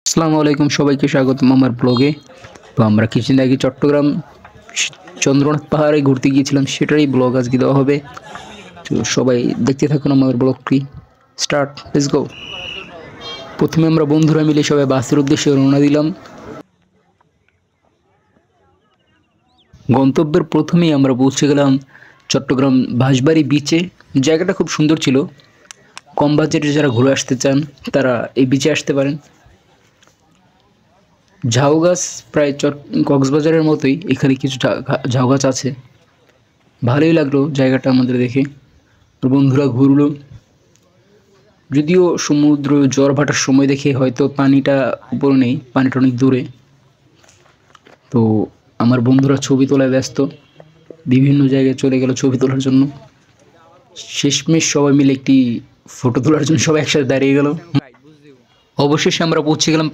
আসসালামু আলাইকুম, সবাইকে স্বাগতম আমার ব্লগে। তো আমরা কিছুদিন আগে চট্টগ্রাম চন্দ্রনাথ পাহাড়ে ঘুরতে গিয়েছিলাম, সেটারই ব্লগ আজকে দেওয়া হবে। তো সবাই দেখতে থাকুন আমার ব্লগটি। Start, let's go. প্রথমে আমরা বন্ধুরা মিলে সবাই বাসের উদ্দেশ্যে রওনা দিলাম। গন্তব্যের প্রথমেই আমরা পৌঁছে গেলাম চট্টগ্রাম বাঁশবাড়ি বিচে। জায়গাটা খুব সুন্দর ছিল। কম বাজেটে যারা ঘুরে আসতে চান তারা এই বিচে আসতে পারেন। ঝাউ গাছ প্রায় কক্সবাজারের মতোই এখানে কিছু ঝাউ গাছ আছে। ভালোই লাগলো জায়গাটা আমাদের দেখে। বন্ধুরা ঘুরলো, যদিও সমুদ্র জোয়ার ভাটার সময় দেখে হয়তো পানিটা উপরে নেই, পানিটা অনেক দূরে। তো আমার বন্ধুরা ছবি তোলায় ব্যস্ত, বিভিন্ন জায়গায় চলে গেল ছবি তোলার জন্য। শেষমেশ সবাই মিলে একটি ফটো তোলার জন্য সবাই একসাথে দাঁড়িয়ে গেল। অবশেষে আমরা পৌঁছে গেলাম